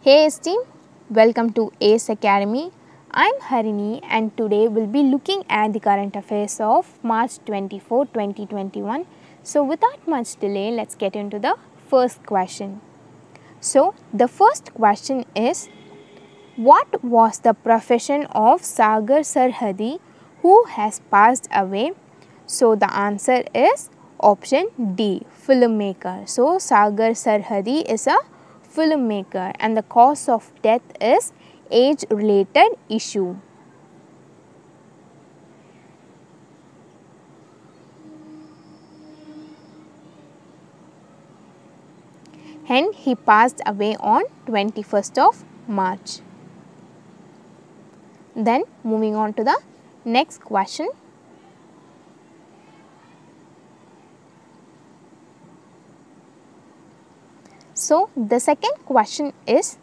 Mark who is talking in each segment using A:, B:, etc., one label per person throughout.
A: Hey esteem, welcome to ACE Academy. I am Harini and today we will be looking at the current affairs of March 24, 2021. So without much delay, let's get into the first question. So the first question is, what was the profession of Sagar Sarhadi who has passed away? So the answer is option D, filmmaker. So Sagar Sarhadi is a filmmaker and the cause of death is age related issue. Hence he passed away on 21st of March. Then moving on to the next question. So the second question is,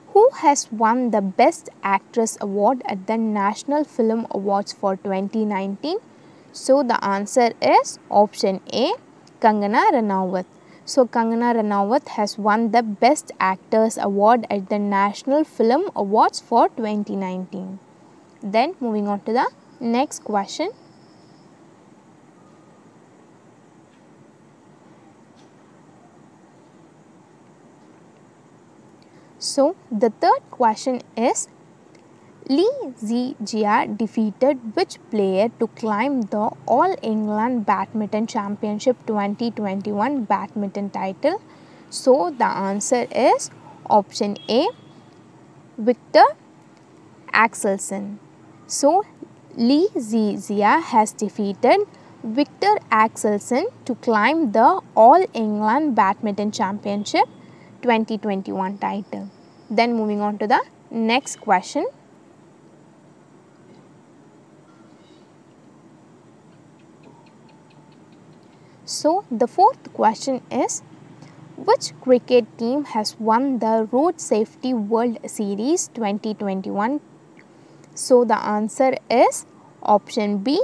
A: who has won the Best Actress Award at the National Film Awards for 2019? So the answer is option A, Kangana Ranaut. So Kangana Ranaut has won the Best Actress Award at the National Film Awards for 2019. Then moving on to the next question. So the third question is, Li Zijia defeated which player to climb the All England Badminton Championship 2021 badminton title? So the answer is option A, Victor Axelsen. So Li Zijia has defeated Victor Axelsen to climb the All England Badminton Championship 2021 title. Then moving on to the next question. So the fourth question is, which cricket team has won the Road Safety World Series 2021? So the answer is option B,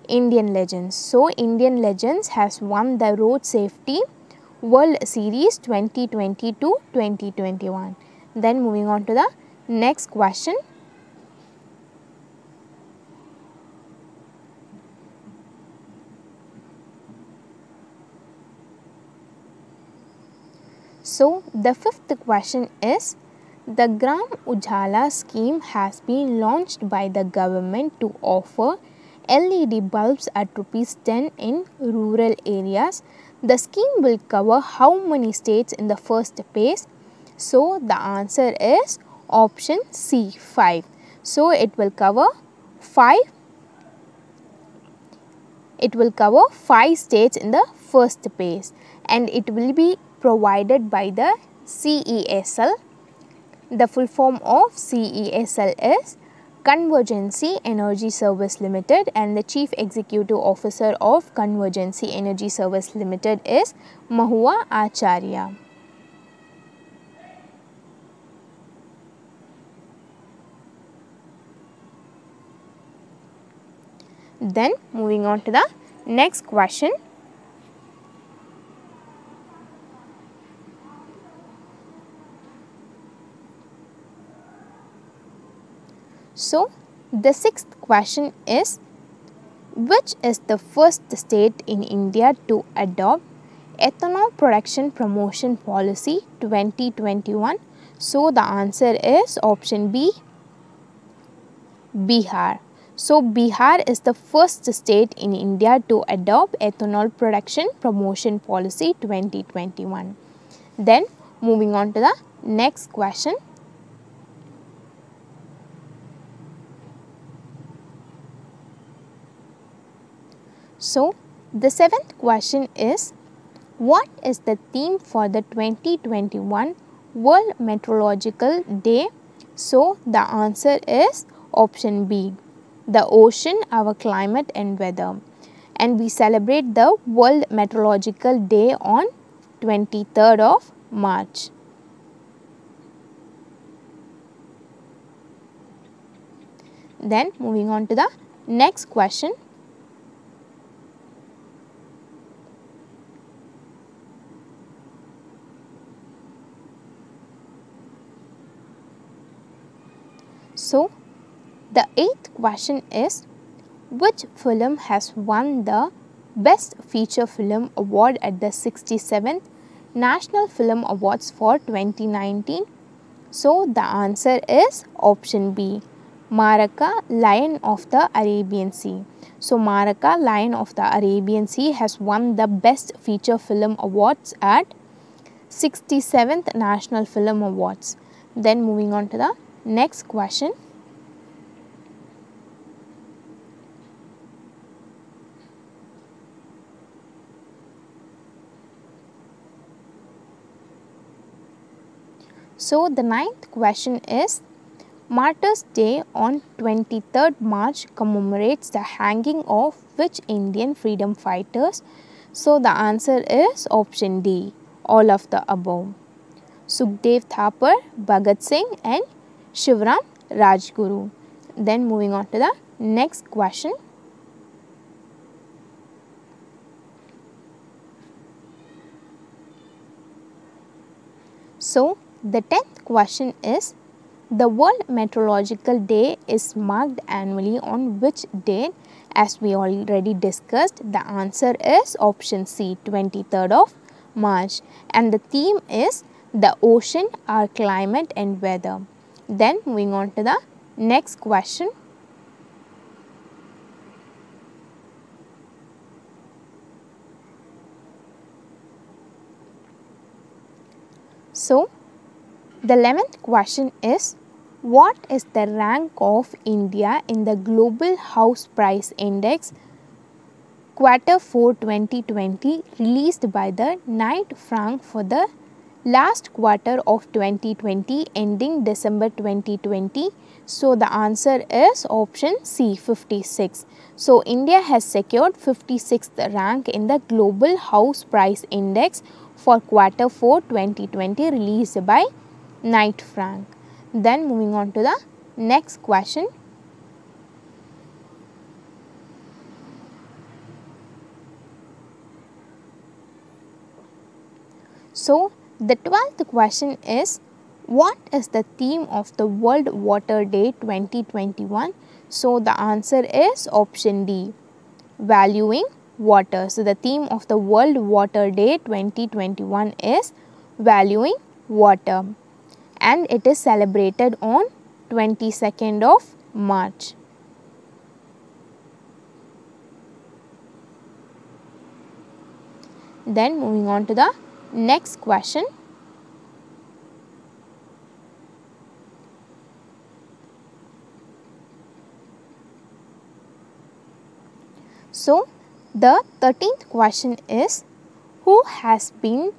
A: Indian Legends. So Indian Legends has won the Road Safety World Series 2020-2021. Then moving on to the next question. So the fifth question is, the Gram Ujala scheme has been launched by the government to offer LED bulbs at ₹10 in rural areas. The scheme will cover how many states in the first phase? So the answer is option C, 5. So it will cover 5 states in the first phase and it will be provided by the CESL. The full form of CESL is Convergency Energy Service Limited and the Chief Executive Officer of Convergency Energy Service Limited is Mahua Acharya. Then moving on to the next question. So the sixth question is, which is the first state in India to adopt Ethanol Production Promotion Policy 2021? So the answer is option B, Bihar. So Bihar is the first state in India to adopt Ethanol Production Promotion Policy 2021. Then moving on to the next question. So the seventh question is, what is the theme for the 2021 World Meteorological Day? So the answer is option B, the ocean, our climate and weather. And we celebrate the World Meteorological Day on 23rd of March. Then moving on to the next question. So the 8th question is, which film has won the Best Feature Film Award at the 67th National Film Awards for 2019? So the answer is option B, Maraka, Lion of the Arabian Sea. So Maraka, Lion of the Arabian Sea has won the Best Feature Film Awards at 67th National Film Awards. Then moving on to the next question. So the 9th question is, Martyrs' Day on 23rd March commemorates the hanging of which Indian freedom fighters? So the answer is option D, all of the above. Sukhdev Thapar, Bhagat Singh and Shivram Rajguru. Then moving on to the next question. So the 10th question is, the World Meteorological Day is marked annually on which date? As we already discussed, the answer is option C, 23rd of March, and the theme is the ocean, our climate and weather. Then moving on to the next question. So the 11th question is, what is the rank of India in the Global House Price Index Q4 2020 released by the Knight Frank for the last quarter of 2020 ending December 2020? So the answer is option C, 56. So India has secured 56th rank in the Global House Price Index for Q4 2020 released by Knight Frank. Then moving on to the next question. So the 12th question is, what is the theme of the World Water Day 2021? So the answer is option D, valuing water. So the theme of the World Water Day 2021 is valuing water, and it is celebrated on 22nd of March. Then moving on to the next question. So the 13th question is, who has been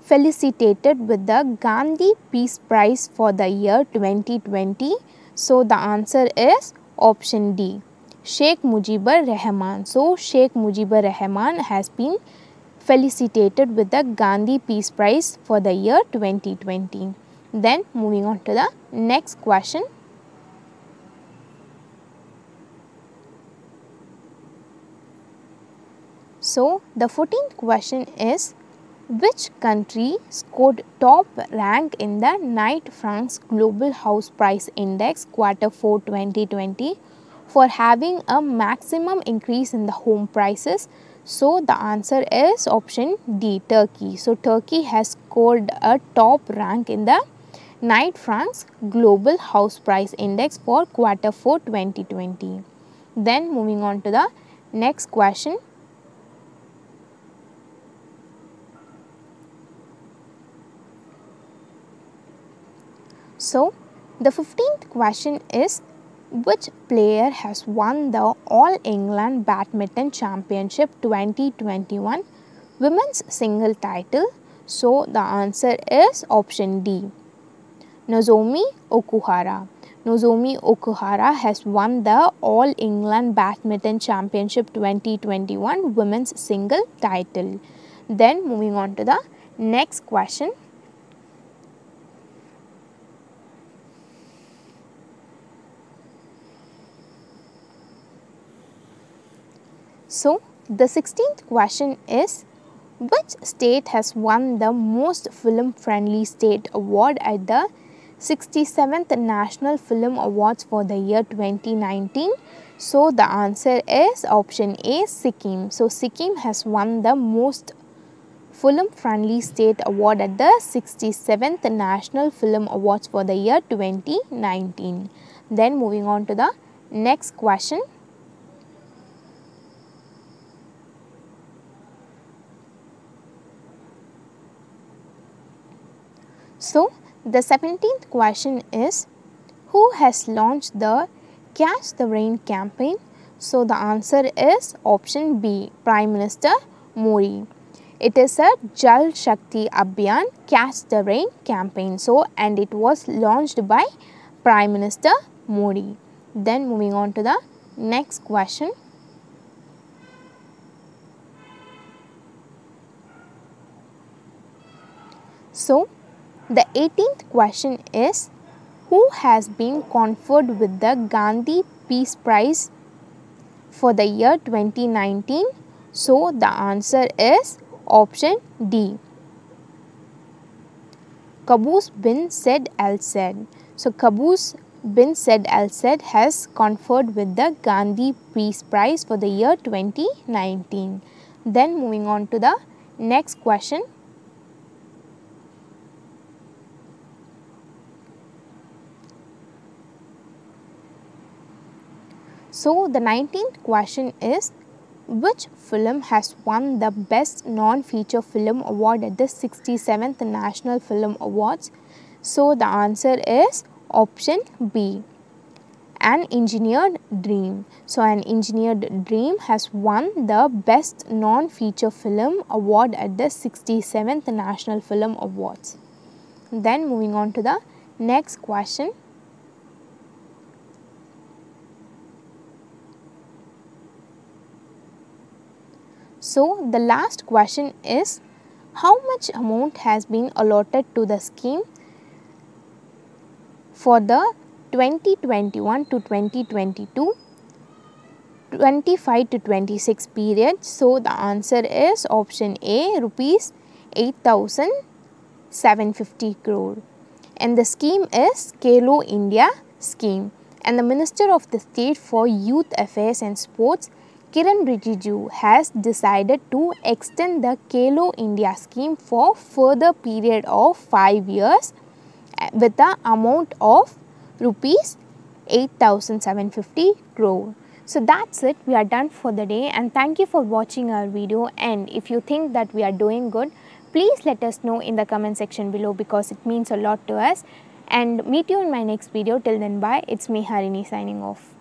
A: felicitated with the Gandhi Peace Prize for the year 2020? So the answer is option D, Sheikh Mujibur Rahman. So Sheikh Mujibur Rahman has been felicitated with the Gandhi Peace Prize for the year 2020. Then moving on to the next question. So the 14th question is, which country scored top rank in the Knight Frank's Global House Price Index Q4 2020 for having a maximum increase in the home prices? So the answer is option D, Turkey. So Turkey has scored a top rank in the Knight Frank's Global House Price Index for Q4 2020. Then moving on to the next question. So the 15th question is, which player has won the All England Badminton Championship 2021 women's single title? So the answer is option D, Nozomi Okuhara. Nozomi Okuhara has won the All England Badminton Championship 2021 women's single title. Then moving on to the next question. So the 16th question is, which state has won the most film friendly state award at the 67th National Film Awards for the year 2019? So the answer is option A, Sikkim. So Sikkim has won the most film friendly state award at the 67th National Film Awards for the year 2019. Then moving on to the next question. So the 17th question is, who has launched the Catch the Rain campaign? So the answer is option B, Prime Minister Modi. It is a Jal Shakti Abhiyan Catch the Rain campaign. So, and it was launched by Prime Minister Modi. Then moving on to the next question. So, the 18th question is, who has been conferred with the Gandhi Peace Prize for the year 2019? So, the answer is option D, Qaboos bin Said Al Said. So, Qaboos bin Said Al Said has conferred with the Gandhi Peace Prize for the year 2019. Then moving on to the next question. So, the 19th question is, which film has won the Best Non-Feature Film Award at the 67th National Film Awards? So, the answer is option B, An Engineered Dream. So, An Engineered Dream has won the Best Non-Feature Film Award at the 67th National Film Awards. Then moving on to the next question. So, the last question is, how much amount has been allotted to the scheme for the 2021 to 2022, 25 to 26 period? So, the answer is option A, rupees 8,750 crore. And the scheme is Khelo India scheme. And the Minister of the State for Youth Affairs and Sports, Kiran Rijiju, has decided to extend the Khelo India scheme for further period of 5 years with the amount of rupees 8,750 crore. So that's it. We are done for the day, and thank you for watching our video. And if you think that we are doing good, please let us know in the comment section below, because it means a lot to us. And meet you in my next video. Till then, bye. It's me, Harini, signing off.